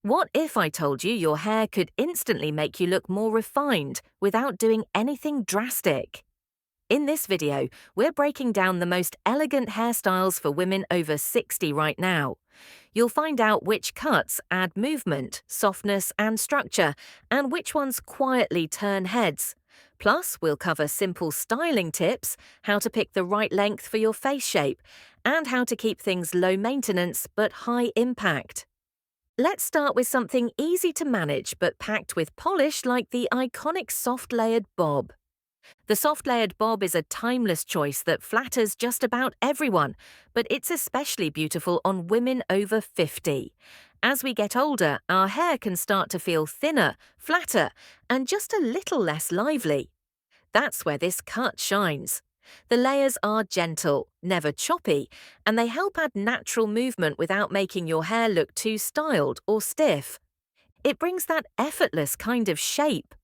What if I told you your hair could instantly make you look more refined without doing anything drastic? In this video, we're breaking down the most elegant hairstyles for women over 60 right now. You'll find out which cuts add movement, softness, and structure, and which ones quietly turn heads. Plus, we'll cover simple styling tips, how to pick the right length for your face shape, and how to keep things low maintenance but high impact. Let's start with something easy to manage but packed with polish like the iconic soft layered bob. The soft layered bob is a timeless choice that flatters just about everyone, but it's especially beautiful on women over 50. As we get older, our hair can start to feel thinner, flatter, and just a little less lively. That's where this cut shines. The layers are gentle, never choppy, and they help add natural movement without making your hair look too styled or stiff. It brings that effortless kind of shape.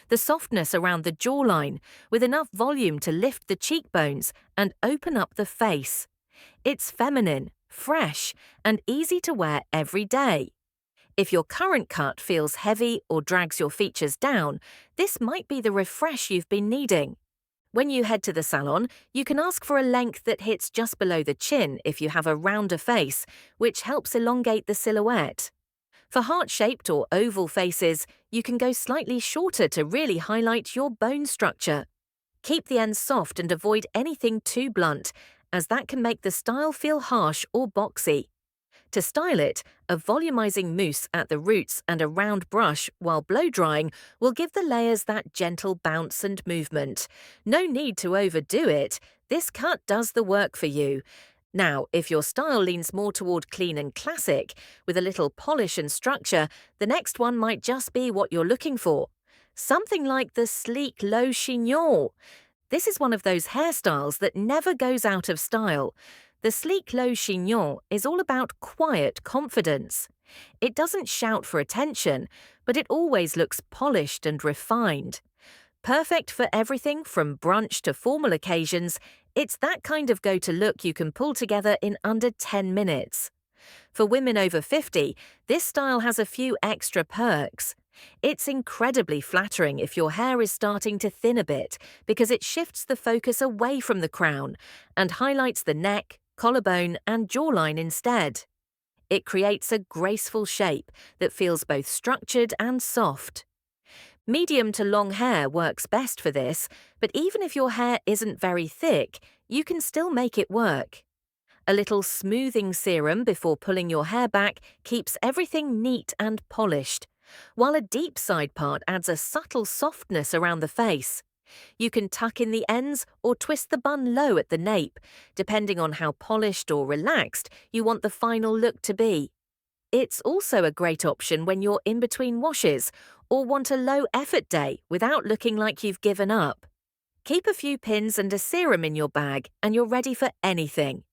The softness around the jawline, with enough volume to lift the cheekbones and open up the face. It's feminine, fresh, and easy to wear every day. If your current cut feels heavy or drags your features down, this might be the refresh you've been needing. When you head to the salon, you can ask for a length that hits just below the chin if you have a rounder face, which helps elongate the silhouette. For heart-shaped or oval faces, you can go slightly shorter to really highlight your bone structure. Keep the ends soft and avoid anything too blunt, as that can make the style feel harsh or boxy. To style it, a volumizing mousse at the roots and a round brush while blow-drying will give the layers that gentle bounce and movement. No need to overdo it. This cut does the work for you. Now, if your style leans more toward clean and classic, with a little polish and structure, the next one might just be what you're looking for. Something like the sleek Low Chignon. This is one of those hairstyles that never goes out of style. The sleek Low Chignon is all about quiet confidence. It doesn't shout for attention, but it always looks polished and refined. Perfect for everything from brunch to formal occasions, it's that kind of go-to look you can pull together in under 10 minutes. For women over 50, this style has a few extra perks. It's incredibly flattering if your hair is starting to thin a bit because it shifts the focus away from the crown and highlights the neck, collarbone, and jawline instead. It creates a graceful shape that feels both structured and soft. Medium to long hair works best for this, but even if your hair isn't very thick, you can still make it work. A little smoothing serum before pulling your hair back keeps everything neat and polished, while a deep side part adds a subtle softness around the face. You can tuck in the ends or twist the bun low at the nape, depending on how polished or relaxed you want the final look to be. It's also a great option when you're in between washes or want a low-effort day without looking like you've given up. Keep a few pins and a serum in your bag and you're ready for anything.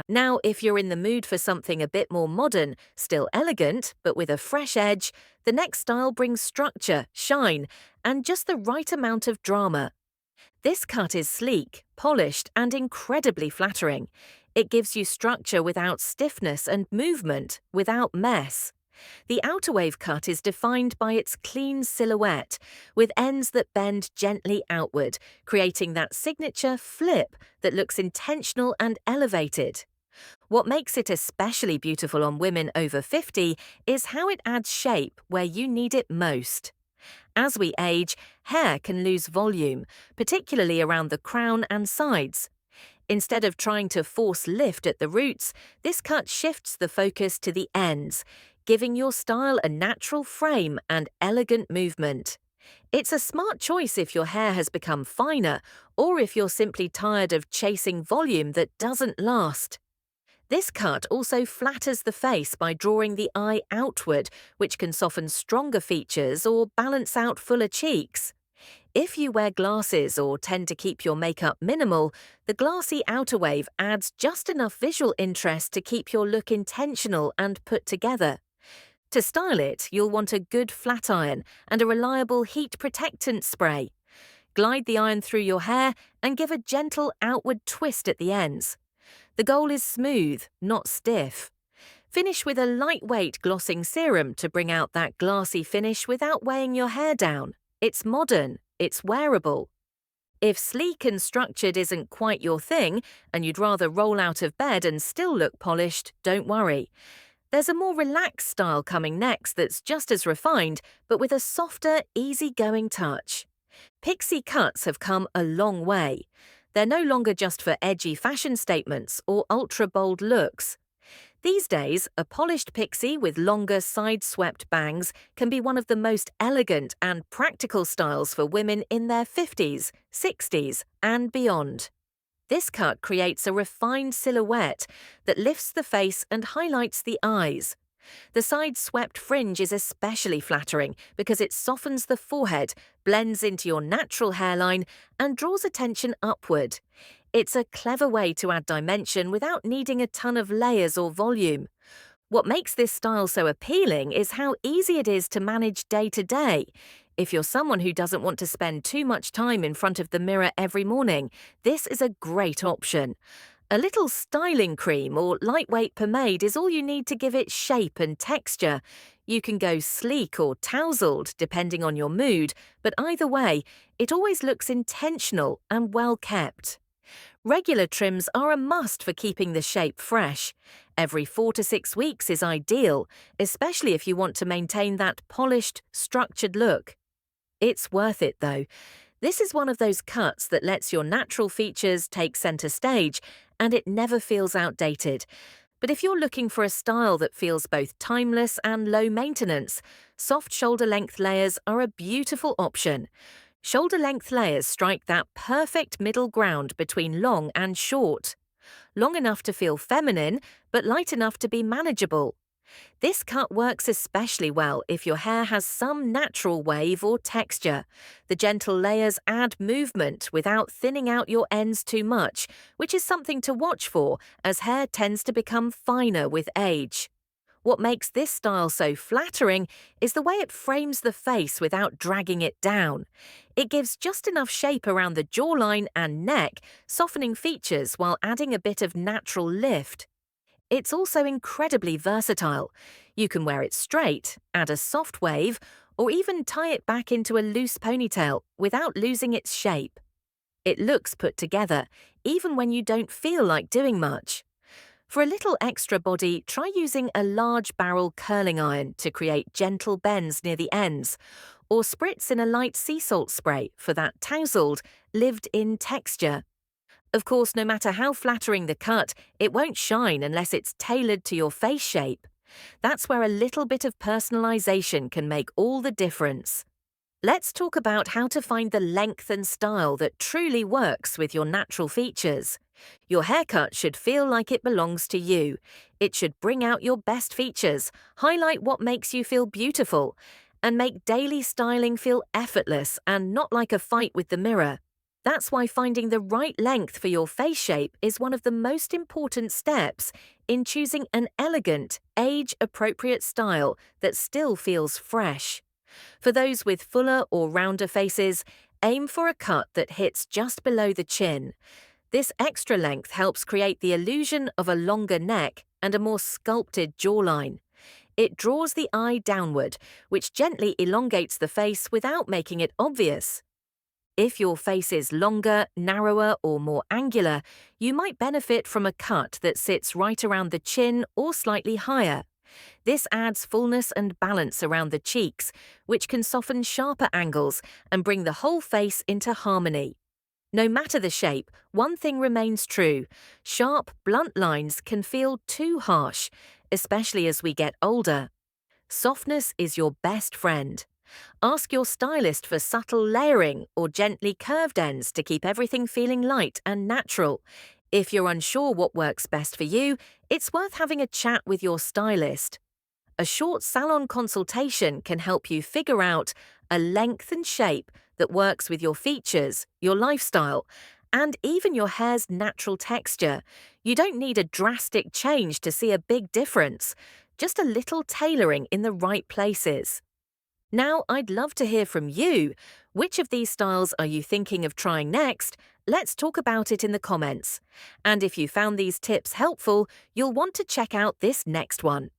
Now, if you're in the mood for something a bit more modern, still elegant, but with a fresh edge, the next style brings structure, shine, and just the right amount of drama. This cut is sleek, polished, and incredibly flattering. It gives you structure without stiffness and movement without mess. The outer wave cut is defined by its clean silhouette, with ends that bend gently outward, creating that signature flip that looks intentional and elevated. What makes it especially beautiful on women over 50 is how it adds shape where you need it most. As we age, hair can lose volume, particularly around the crown and sides. Instead of trying to force lift at the roots, this cut shifts the focus to the ends, giving your style a natural frame and elegant movement. It's a smart choice if your hair has become finer or if you're simply tired of chasing volume that doesn't last. This cut also flatters the face by drawing the eye outward, which can soften stronger features or balance out fuller cheeks. If you wear glasses or tend to keep your makeup minimal, the glassy outer wave adds just enough visual interest to keep your look intentional and put together. To style it, you'll want a good flat iron and a reliable heat protectant spray. Glide the iron through your hair and give a gentle outward twist at the ends. The goal is smooth, not stiff. Finish with a lightweight glossing serum to bring out that glassy finish without weighing your hair down. It's modern, it's wearable. If sleek and structured isn't quite your thing, and you'd rather roll out of bed and still look polished, don't worry. There's a more relaxed style coming next that's just as refined, but with a softer, easygoing touch. Pixie cuts have come a long way. They're no longer just for edgy fashion statements or ultra-bold looks. These days, a polished pixie with longer side-swept bangs can be one of the most elegant and practical styles for women in their 50s, 60s, and beyond. This cut creates a refined silhouette that lifts the face and highlights the eyes. The side-swept fringe is especially flattering because it softens the forehead, blends into your natural hairline, and draws attention upward. It's a clever way to add dimension without needing a ton of layers or volume. What makes this style so appealing is how easy it is to manage day to day. If you're someone who doesn't want to spend too much time in front of the mirror every morning, this is a great option. A little styling cream or lightweight pomade is all you need to give it shape and texture. You can go sleek or tousled depending on your mood, but either way, it always looks intentional and well kept. Regular trims are a must for keeping the shape fresh. Every 4 to 6 weeks is ideal, especially if you want to maintain that polished, structured look. It's worth it though. This is one of those cuts that lets your natural features take center stage, and it never feels outdated. But if you're looking for a style that feels both timeless and low maintenance, soft shoulder-length layers are a beautiful option. Shoulder-length layers strike that perfect middle ground between long and short. Long enough to feel feminine, but light enough to be manageable. This cut works especially well if your hair has some natural wave or texture. The gentle layers add movement without thinning out your ends too much, which is something to watch for as hair tends to become finer with age. What makes this style so flattering is the way it frames the face without dragging it down. It gives just enough shape around the jawline and neck, softening features while adding a bit of natural lift. It's also incredibly versatile. You can wear it straight, add a soft wave, or even tie it back into a loose ponytail without losing its shape. It looks put together, even when you don't feel like doing much. For a little extra body, try using a large barrel curling iron to create gentle bends near the ends, or spritz in a light sea salt spray for that tousled, lived-in texture. Of course, no matter how flattering the cut, it won't shine unless it's tailored to your face shape. That's where a little bit of personalization can make all the difference. Let's talk about how to find the length and style that truly works with your natural features. Your haircut should feel like it belongs to you. It should bring out your best features, highlight what makes you feel beautiful, and make daily styling feel effortless and not like a fight with the mirror. That's why finding the right length for your face shape is one of the most important steps in choosing an elegant, age-appropriate style that still feels fresh. For those with fuller or rounder faces, aim for a cut that hits just below the chin. This extra length helps create the illusion of a longer neck and a more sculpted jawline. It draws the eye downward, which gently elongates the face without making it obvious. If your face is longer, narrower, or more angular, you might benefit from a cut that sits right around the chin or slightly higher. This adds fullness and balance around the cheeks, which can soften sharper angles and bring the whole face into harmony. No matter the shape, one thing remains true. Sharp, blunt lines can feel too harsh, especially as we get older. Softness is your best friend. Ask your stylist for subtle layering or gently curved ends to keep everything feeling light and natural. If you're unsure what works best for you, it's worth having a chat with your stylist. A short salon consultation can help you figure out a length and shape that works with your features, your lifestyle, and even your hair's natural texture. You don't need a drastic change to see a big difference, just a little tailoring in the right places. Now, I'd love to hear from you. Which of these styles are you thinking of trying next? Let's talk about it in the comments. And if you found these tips helpful, you'll want to check out this next one.